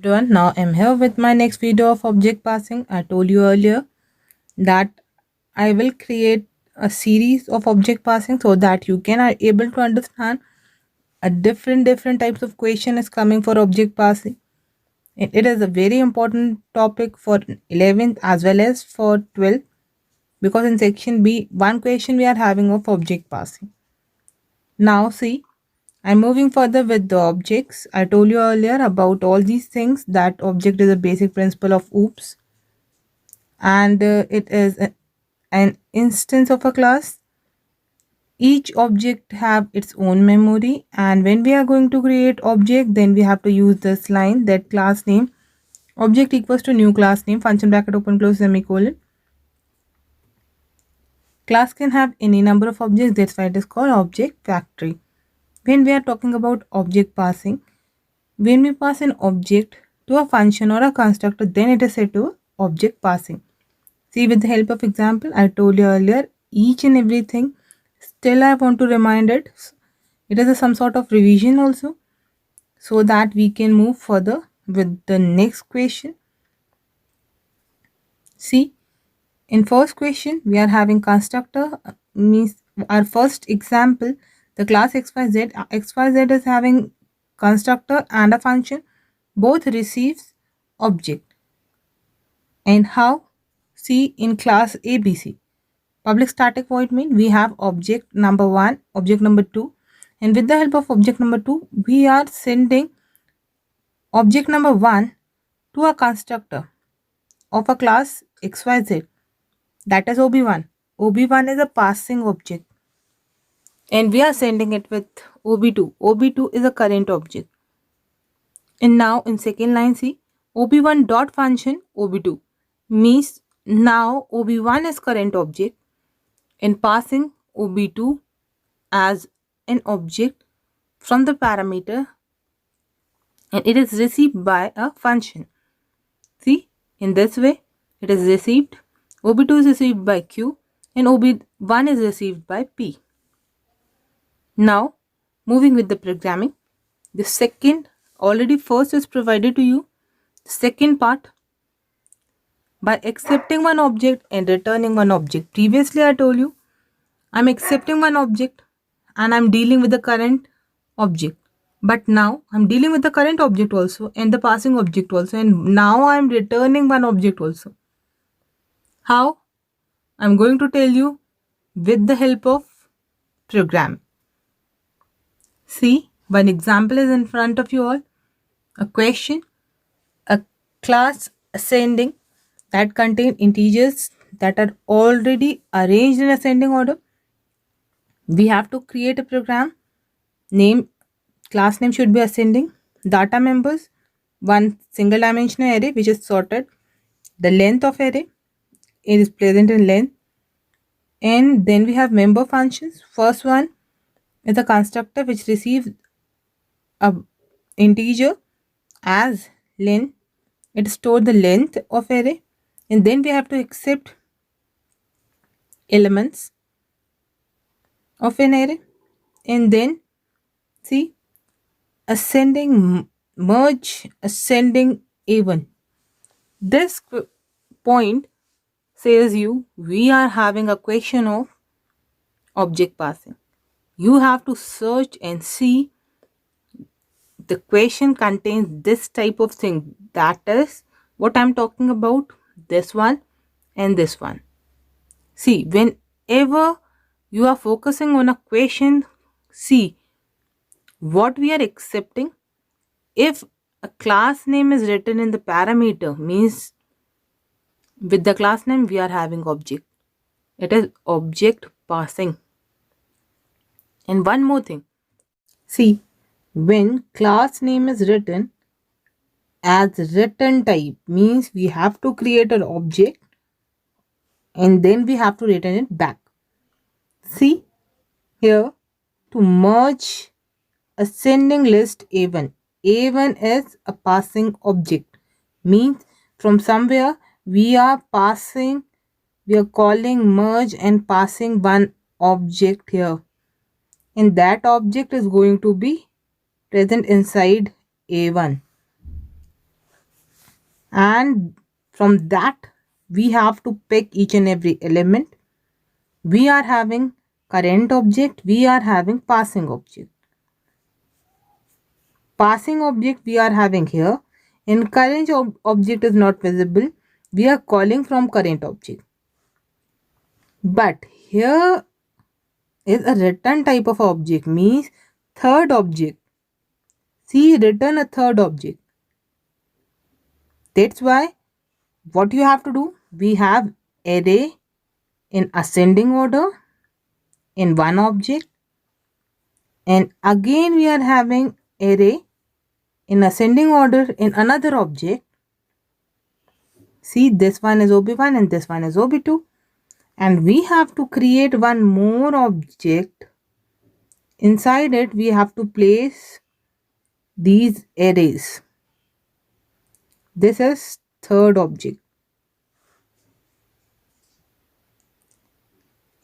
Everyone, now I'm here with my next video of object passing. I told you earlier that I will create a series of object passing so that you can are able to understand a different types of question is coming for object passing. It is a very important topic for 11th as well as for 12th, because in section B one question we are having of object passing. Now see, I'm moving further with the objects. I told you earlier about all these things that object is a basic principle of OOPS, and it is an instance of a class. Each object have its own memory, and when we are going to create object, then we have to use this line that class name object equals to new class name function bracket open close semicolon. Class can have any number of objects, that's why it is called object factory. When we are talking about object passing, when we pass an object to a function or a constructor, then it is said to object passing. See, with the help of example, I told you earlier each and everything. Still, I want to remind it. It is some sort of revision also, so that we can move further with the next question. See, in first question, we are having constructor, means our first example, the class xyz. Xyz is having constructor and a function, both receives object. And how? See, in class ABC, public static void mean we have object number 1, object number 2, and with the help of object number 2, we are sending object number 1 to a constructor of a class xyz, that is OB1. OB1 is a passing object, and we are sending it with OB2. OB2 is a current object. And now in second line, see, OB1 dot function OB2 means now OB1 is current object and passing OB2 as an object from the parameter, and it is received by a function. See, in this way it is received. OB2 is received by Q and OB1 is received by P. Now moving with the programming, the second, already first is provided to you. The second part, by accepting one object and returning one object. Previously I told you I'm accepting one object and I'm dealing with the current object, but now I'm dealing with the current object also and the passing object also, and now I'm returning one object also. How? I'm going to tell you with the help of program. See, one example is in front of you all. A question, a class ascending that contain integers that are already arranged in ascending order. We have to create a program. Name, class name should be ascending. Data members, one single dimensional array which is sorted. The length of array, it is present in length. And then we have member functions. First one is a constructor which receives a integer as length. It stores the length of array, and then we have to accept elements of an array, and then see, ascending merge ascending A1. This point says you we are having a question of object passing. You have to search and see the question contains this type of thing. That is what I'm talking about, this one and this one. See, whenever you are focusing on a question, see what we are accepting. If a class name is written in the parameter, means with the class name we are having object. It is object passing. And one more thing, see, when class name is written as written type, means we have to create an object and then we have to return it back. See here, to merge ascending list A1. A1 is a passing object, means from somewhere we are passing, we are calling merge and passing one object here, and that object is going to be present inside A1. and from that we have to pick each and every element. We are having current object, we are having passing object. Passing object we are having here, and current object is not visible, we are calling from current object. But here is a return type of object, means third object. See, return a third object. That's why what you have to do, we have array in ascending order in one object, and again we are having array in ascending order in another object. See, this one is OB1 and this one is OB2, and we have to create one more object. Inside it we have to place these arrays. This is third object.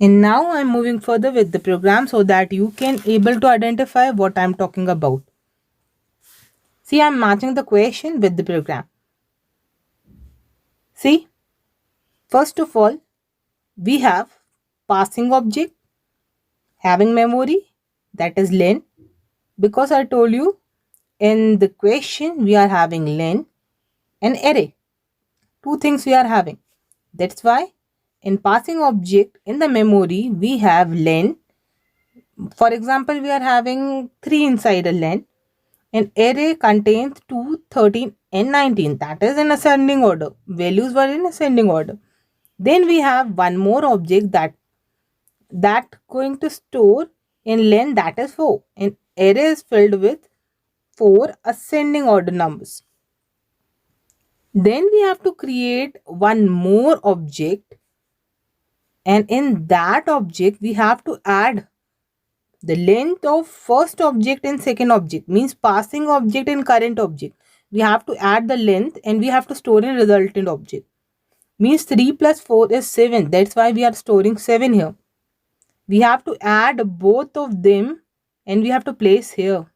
And now I'm moving further with the program so that you can able to identify what I'm talking about. See, I'm matching the question with the program. See, first of all, we have passing object having memory, that is len, because I told you in the question we are having len and array. Two things we are having. That's why in passing object in the memory we have len. For example, we are having 3 inside a len. An array contains 2, 13 and 19. That is in ascending order. Values were in ascending order. Then we have one more object that going to store in len, that is 4. An array is filled with 4 ascending order numbers. Then we have to create one more object, and in that object we have to add the length of first object and second object, means passing object and current object. We have to add the length and we have to store in resultant object. Means 3 plus 4 is 7. That's why we are storing 7 here. We have to add both of them and we have to place here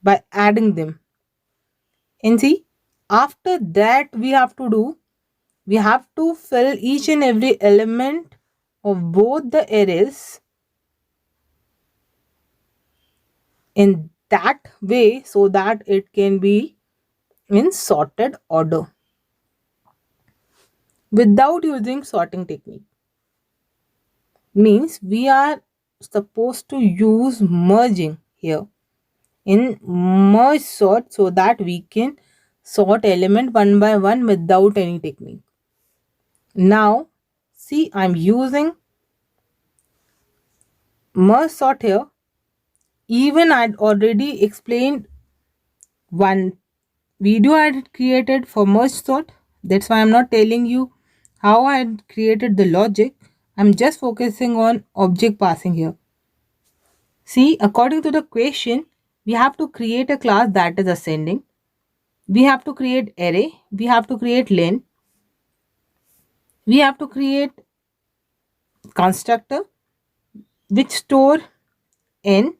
by adding them. And see, after that we have to fill each and every element of both the arrays in that way so that it can be in sorted order without using sorting technique. Means we are supposed to use merging here in merge sort so that we can sort element one by one without any technique. Now see, I'm using merge sort here. Even I'd already explained one video I had created for merge sort. That's why I'm not telling you how I had created the logic. I'm just focusing on object passing here. See, according to the question, we have to create a class that is ascending. We have to create array. We have to create len. We have to create constructor which store n,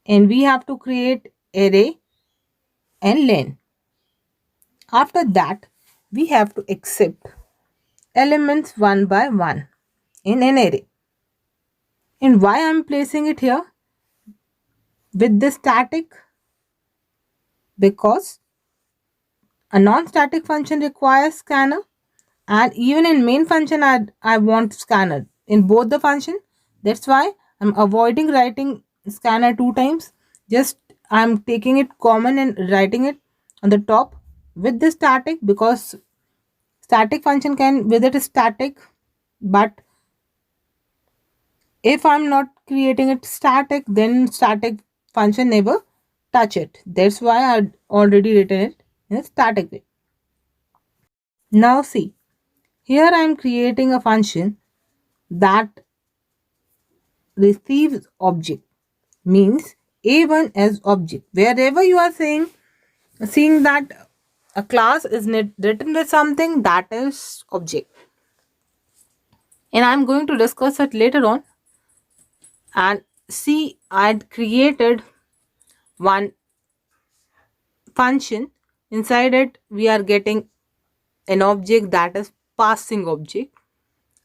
and we have to create array and len. After that, we have to accept elements one by one in an array. And why I'm placing it here with the static? Because a non-static function requires scanner, and even in main function I want scanner in both the function. That's why I'm avoiding writing scanner 2 times. Just I'm taking it common and writing it on the top with the static, because static function can visit static, but if I'm not creating it static, then static function never touch it. That's why I already written it in a static way. Now see, here I am creating a function that receives object, means a1 as object. Wherever you are seeing that a class is written with something, that is object. And I'm going to discuss it later on. And see, I had created one function Inside it, we are getting an object that is passing object,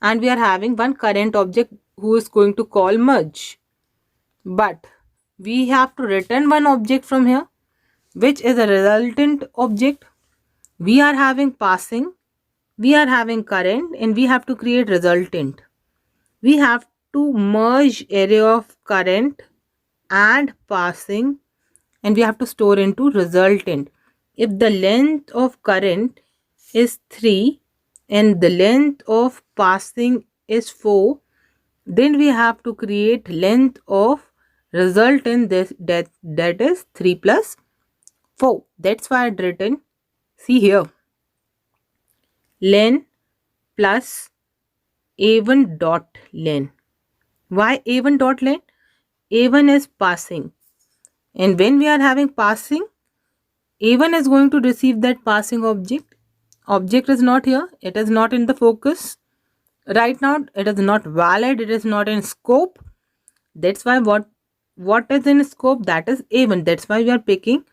and we are having one current object who is going to call merge. But we have to return one object from here, which is a resultant object. We are having passing, we are having current, and we have to create resultant. We have to merge array of current and passing, and we have to store into resultant. If the length of current is 3 and the length of passing is 4, then we have to create length of resultant that is 3 plus 4. That's why I'd written, see here, len plus a1 dot len. Why a1 dot len? A1 is passing, and when we are having passing, a1 is going to receive that passing object. Object is not here, it is not in the focus right now, it is not valid, it is not in scope. That's why what is in scope, that is a1. That's why we are picking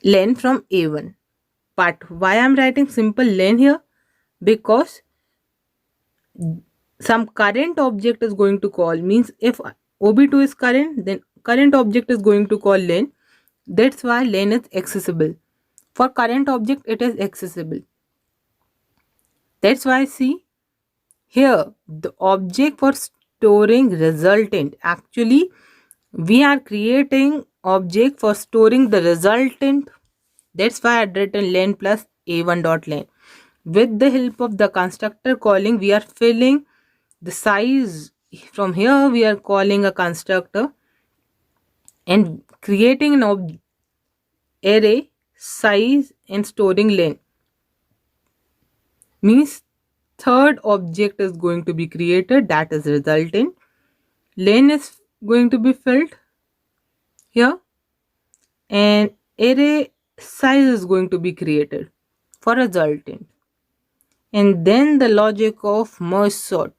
len from a1. But why I'm writing simple len here? Because some current object is going to call, means if ob2 is current, then current object is going to call len. That's why len is accessible. For current object, it is accessible. That's why see here the object for storing resultant. Actually, we are creating object for storing the resultant. That's why I had written len plus a1 dot len. With the help of the constructor calling, we are filling the size. From here, we are calling a constructor and creating an array size and storing len. Means third object is going to be created, that is resultant. Len is going to be filled here, and array size is going to be created for resultant. And then the logic of merge sort,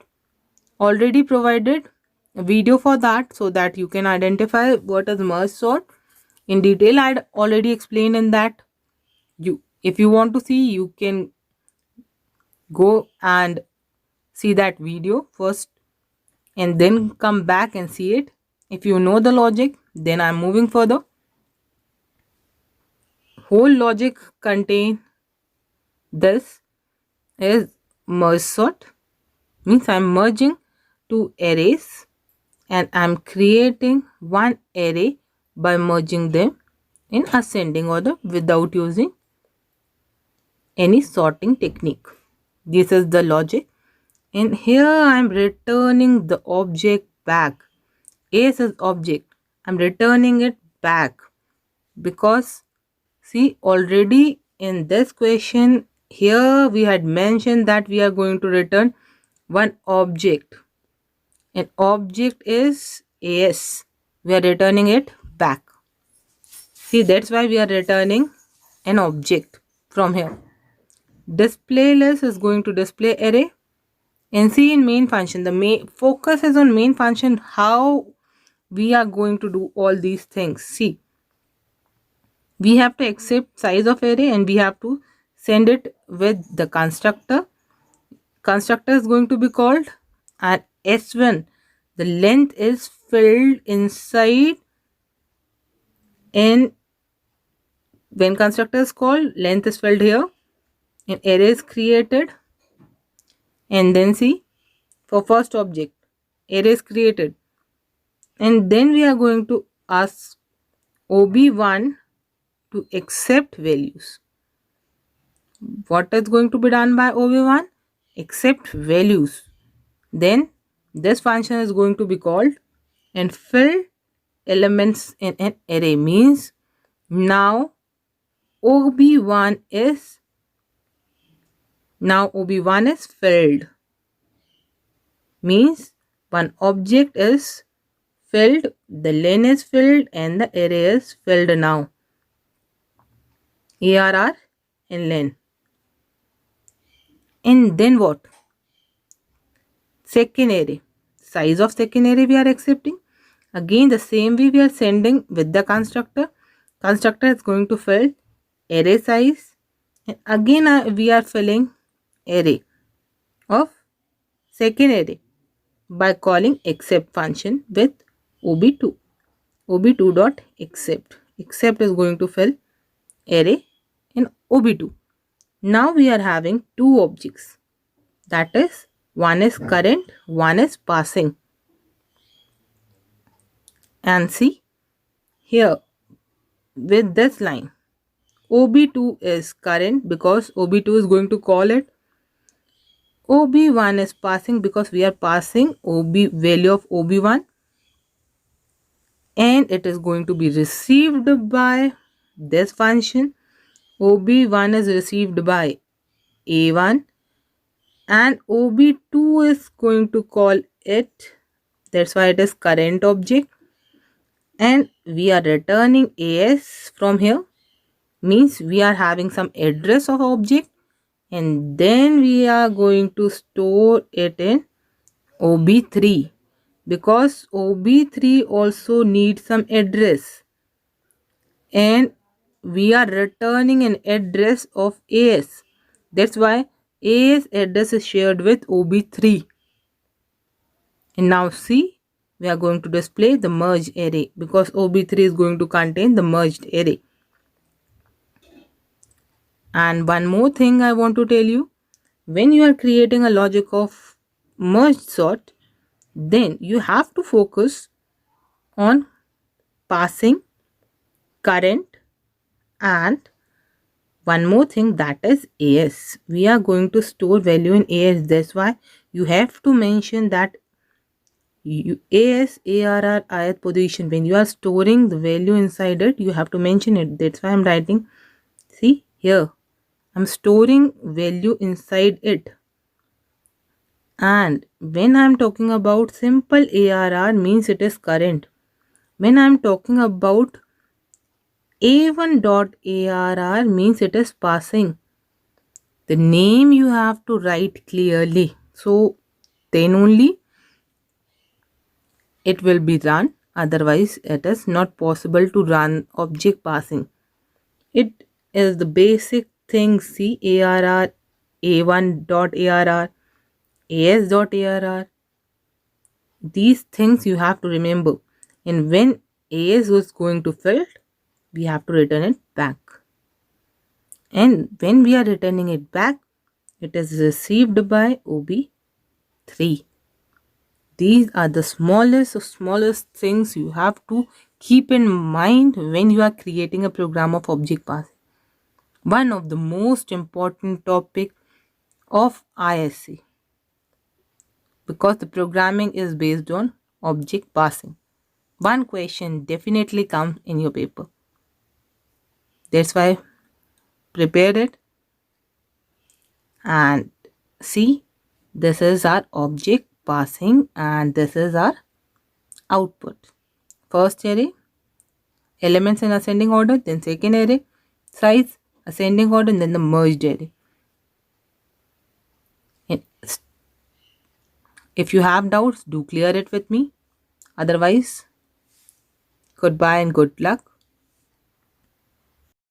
already provided a video for that, so that you can identify what is merge sort in detail. I'd already explained in that. If you want to see, you can go and see that video first and then come back and see it. If you know the logic, then I'm moving further. Whole logic contain this is merge sort, means I'm merging two arrays and I'm creating one array by merging them in ascending order without using any sorting technique. This is the logic, and here I'm returning the object back. A is object, I'm returning it back because see, already in this question here we had mentioned that we are going to return one object. An object is as, we are returning it back. See, that's why we are returning an object from here. Display list is going to display array, and see in main function, the main focus is on main function, how we are going to do all these things. See, we have to accept size of array and we have to send it with the constructor. Constructor is going to be called, and s1, the length is filled inside, and when constructor is called, length is filled here, an array is created. And then see, for first object, array is created, and then we are going to ask ob1 to accept values. What is going to be done by ob1? Accept values. Then this function is going to be called and fill elements in an array, means now ob1 is filled, means one object is filled, the len is filled, and the array is filled now. ARR and len. And then what? Second array. Size of second array we are accepting. Again the same way we are sending with the constructor. Constructor is going to fill array size, and again we are filling array of second array by calling accept function with ob2. ob2 dot accept. Accept is going to fill array in ob2. Now we are having two objects, that is one is current, one is passing. And see here with this line, ob2 is current because ob2 is going to call it. ob1 is passing because we are passing value of ob1, and it is going to be received by this function. ob1 is received by a1 and ob2 is going to call it, that's why it is current object, and we are returning as from here, means we are having some address of object, and then we are going to store it in ob3 because ob3 also needs some address, and we are returning an address of as, that's why as address is shared with ob3. And now see, we are going to display the merged array because ob3 is going to contain the merged array. And one more thing I want to tell you, when you are creating a logic of merged sort, then you have to focus on passing, current, and one more thing, that is as. We are going to store value in as, that's why you have to mention that as arr ith position. When you are storing the value inside it, you have to mention it. That's why I'm writing, see here, I'm storing value inside it. And when I'm talking about simple arr, means it is current. When I'm talking about a1 dot arr, means it is passing. The name you have to write clearly, so then only it will be run, otherwise it is not possible to run object passing. It is the basic thing. See, arr, a1 dot arr, as dot arr, these things you have to remember, and when as was going to fill, we have to return it back, and when we are returning it back, it is received by ob3. These are the smallest things you have to keep in mind when you are creating a program of object passing. One of the most important topic of ISC, because the programming is based on object passing. One question definitely comes in your paper. That's why prepare it. And see, this is our object passing and this is our output. First array, elements in ascending order, then second array, size, ascending order, and then the merged array. And if you have doubts, do clear it with me. Otherwise, goodbye and good luck.